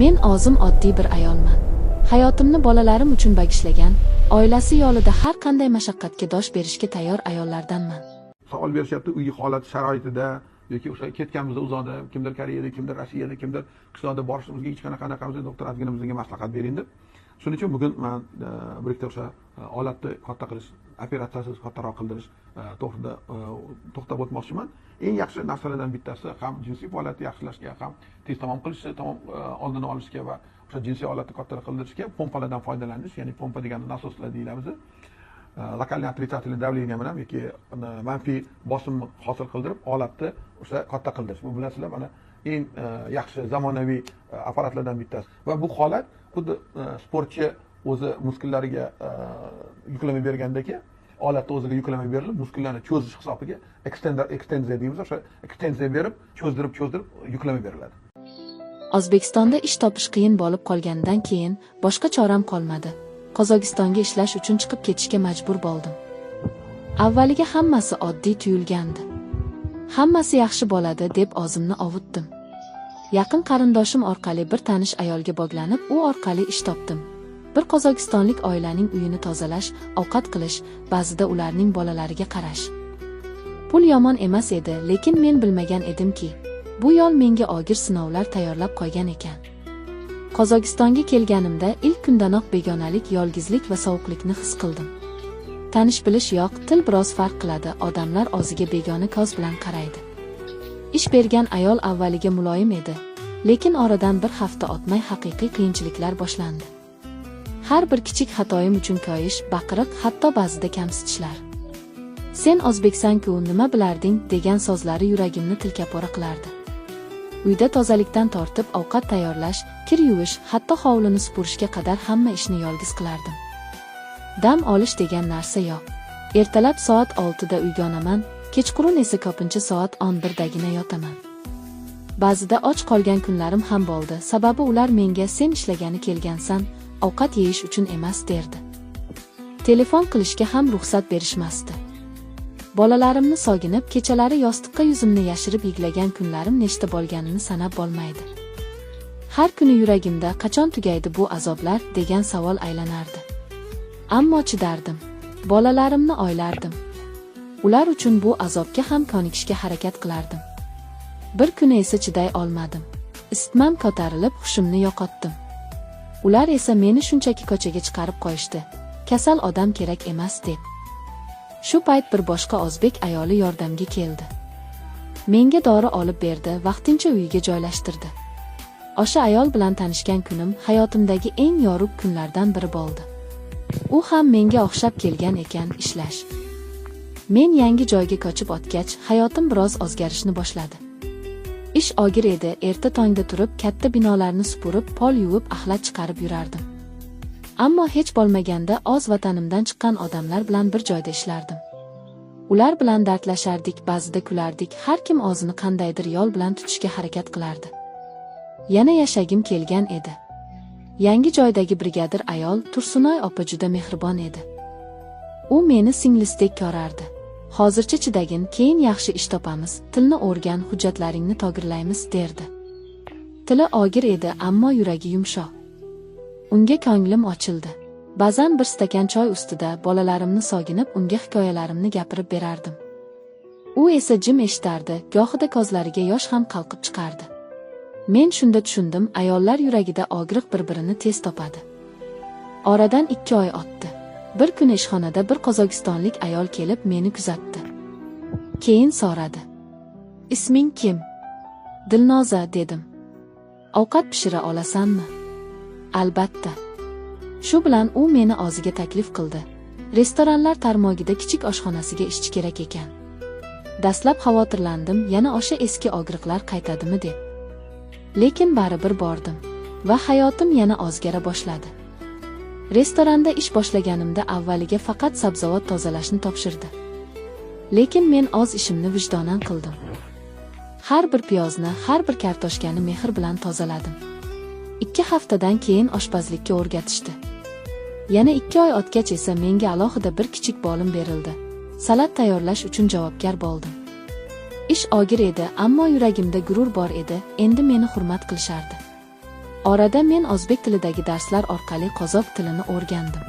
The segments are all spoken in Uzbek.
Men o'zim oddiy bir ayolman. Hayotimni bolalarim uchun bagishlagan, oilasi yo'lida har qanday mashaqqatga dosh berishga tayyor ayollardanman. Savol berishyapti, uy holat sharoitida yoki o'sha ketganimizda uzoqda, kimdir Koreyada, kimdir Rossiyada, kimdir qishloqda borishimizga hech qanaqamiz doktor ozgina bizga maslahat bering deb. Shuning uchun bugun men bir ikkita o'sha holatni katta qilish, operatsiyasiz kattaroq qildirish to'g'risida to'xtab o'tmoqchiman. Eng yaxshi narsalardan bittasi ham jinsiy faoliyatni yaxshilashga, ham tez tamom qilishga, tamom oldini olishga va o'sha jinsiy holatni kattaroq qildirishga pompalardan foydalanish, ya'ni pompa degani nasoslar deyilamiz. Lokalniy отрицательный давление bilan yoki manfiy bosim hosil qildirib, holatni o'sha katta qildirish. Bu bilasizlar, mana eng yaxshi zamonaviy apparatlardan bittasi. Va bu holat xuddi sportchi o'zi muskellariga yuklama bergandagi holatda o'ziga yuklama berilib, muskullarni cho'zish hisobiga extenziya deymiz, o'sha extenziya berib, cho'zdirib yuklama beriladi. O'zbekistonda ish topish qiyin bo'lib qolganidan keyin boshqa choram qolmadi. Qozog'istonga ishlash uchun chiqib ketishga majbur bo'ldim. Avvaliga hammasi oddiy tuyulgandi. Hammasi yaxshi bo'ladi deb o'zimni ovutdim. Yaqin qarindoshim orqali bir tanish ayolga bog'lanib, u orqali ish topdim. Bir qozog'istonlik oilaning uyini tozalash, ovqat qilish, ba'zida ularning bolalariga qarash. Pul yomon emas edi, lekin men bilmagan edimki, bu yo'l menga og'ir sinovlar tayyorlab qo'ygan ekan. Qozog'istonga kelganimda ilk kundanoq begonalik, yolg'izlik va sovuqlikni his qildim. Tanish-bilish yo'q, til biroz farq qiladi, odamlar o'ziga begona ko'z bilan qaraydi. Ish bergan ayol avvaliga muloyim edi, lekin oradan bir hafta o'tmay haqiqiy qiyinchiliklar boshlandi. Har bir kichik xatoyim uchun ko'yish, baqiriq, hatto ba'zida kamsitishlar. Sen o'zbeksan-ku, nima bilarding degan so'zlari yuragimni tilkapora qilardi. Uyda tozalikdan tortib ovqat tayyorlash, kir yuvish, hatto hovlini supurishga qadar hamma ishni yolg'iz qilardim. Dam olish degan narsa yo'q. Ertalab soat 6 da uyga onaman, kechqurun esa ko'pincha soat 11 dagina yotaman. Ba'zida och qolgan kunlarim ham bo'ldi, sababi ular menga sen ishlagani kelgansan, ovqat yeyish uchun emas derdi. Telefon qilishga ham ruxsat berishmasdi. Bolalarimni sog'inib, kechalari yostiqqa yuzimni yashirib yig'lagan kunlarim nechta bo'lganini sanab bo'lmaydi. Har kuni yuragimda qachon tugaydi bu azoblar degan savol aylanardi. Ammo chidardim. Bolalarimni o'ylardim. Ular uchun bu azobga ham ko'nikishga harakat qilardim. Bir kuni esa chiday olmadim. Isitmam ko'tarilib, hushimni yo'qotdim. Ular esa meni shunchaki ko'chaga chiqarib qo'yishdi. Kasal odam kerak emas deb. Shu payt bir boshqa o'zbek ayoli yordamga keldi. Menga dori olib berdi, vaqtincha uyiga joylashtirdi. O'sha ayol bilan tanishgan kunim hayotimdagi eng yorug' kunlardan biri bo'ldi. U ham menga o'xshab kelgan ekan, ishlash. Men yangi joyga ko'chib o'tgach, hayotim biroz o'zgarishni boshladi. Ish og'ir edi, erta tongda turib, katta binolarni supurib, pol yuvib, axlat chiqarib yurardim. Ammo hech bo'lmaganda o'z vatanimdan chiqqan odamlar bilan bir joyda ishlardim. Ular bilan dardlashardik, ba'zida kulardik, har kim o'zini qandaydir yo'l bilan tutishga harakat qilardi. Yana yashagim kelgan edi. Yangi joydagi brigadir ayol Tursunoy opa juda mehribon edi. U meni singlistdek ko'rardi. Hozircha chidagin, keyin yaxshi ish topamiz, tilni o'rgan, hujjatlaringni togirlaymiz derdi. Tili og'ir edi, ammo yuragi yumshoq. Unga ko'nglim ochildi. Ba'zan bir stakan choy ustida bolalarimni sog'inib, unga hikoyalarimni gapirib berardim. U esa jim eshitardi, gohida ko'zlariga yosh ham qalqib chiqardi. Men shunda tushundim, ayollar yuragida og'riq bir-birini tez topadi. Oradan 2 oy o'tdi. Bir kuni ishxonada bir qozog'istonlik ayol kelib meni kuzatdi. Keyin so'radi. "Isming kim?" "Dilnoza" dedim. "Ovqat pishira olasanmi?" "Albatta." Shu bilan u meni o'ziga taklif qildi. Restoranlar tarmog'ida kichik oshxonasiga ishchi kerak ekan. Dastlab xavotirlandim, yana o'sha eski og'riqlar qaytadimi deb. Lekin baribir bordim va hayotim yana o'zgara boshladi. Restoranda ish boshlaganimda avvaliga faqat sabzavot tozalashni topshirdi. Lekin men o'z ishimni vijdonan qildim. Har bir piyozni, har bir kartoshkani mehr bilan tozaladim. 2 haftadan keyin oshpazlikka o'rgatishdi. Yana 2 oy o'tgach esa menga alohida bir kichik bo'lim berildi. Salat tayyorlash uchun javobgar bo'ldim. Ish og'ir edi, ammo yuragimda gurur bor edi, endi meni hurmat qilishardi. Orada men o'zbek tilidagi darslar orqali qozoq tilini o'rgandim.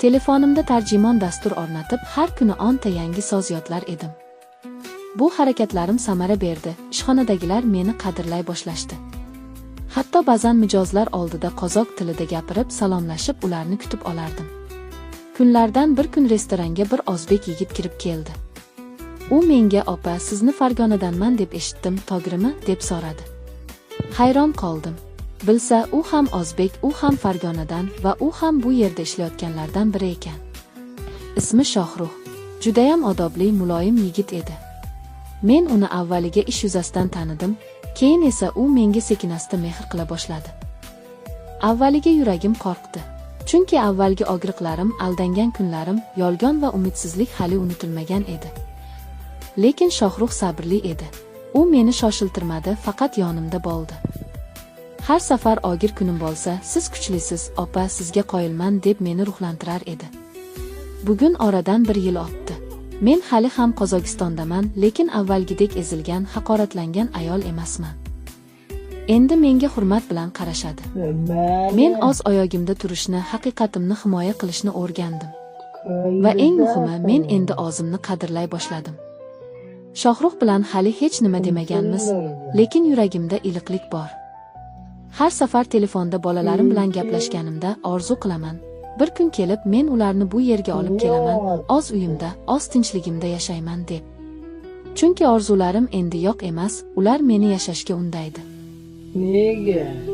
Telefonimda tarjimon dastur o'rnatib, har kuni 10 ta yangi so'z yodlar edim. Bu harakatlarim samara berdi. Ishxonadagilar meni qadrlay boshlashdi. Hatto ba'zan mijozlar oldida qozoq tilida gapirib, salomlashib, ularni kutib olardim. Kunlardan bir kun restoranga bir o'zbek yigit kirib keldi. U menga "Opa, sizni Farg'onadanman deb eshitdim, to'g'rimi?" deb so'radi. Hayron qoldim. Bilsa, u ham o'zbek, u ham Farg'onadan va u ham bu yerda ishlayotganlardan biri ekan. Ismi Shohruh. Judayam odobli, muloyim yigit edi. Men uni avvaliga ish yuzasidan tanidim, keyin esa u menga sekinasta mehr qila boshladi. Avvaliga yuragim qo'rqdi. Chunki avvalgi og'riqlarim, aldangan kunlarim, yolg'on va umidsizlik hali unutilmagan edi. Lekin Shohruh sabrli edi. U meni shoshiltirmadi, faqat yonimda bo'ldi. Har safar og'ir kunim bo'lsa, "Siz kuchlisiz, opa, sizga qoyilman" deb meni ruhlantirar edi. Bugun oradan 1 yil o'tdi. Men hali ham Qozog'istondaman, lekin avvalgidek ezilgan, haqoratlangan ayol emasman. Endi menga hurmat bilan qarashadi. Men o'z oyog'imda turishni, haqiqatimni himoya qilishni o'rgandim. Va eng muhimi, men endi o'zimni qadrlay boshladim. Shohruh bilan hali hech nima demaganmiz, lekin yuragimda iliqlik bor. Har safar telefonda bolalarim bilan gaplashganimda orzu qilaman. Bir kun kelib men ularni bu yerga olib kelaman, o'z uyimda, o'z tinchligimda yashayman deb. Chunki orzularim endi yo'q emas, ular meni yashashga undaydi. Nega?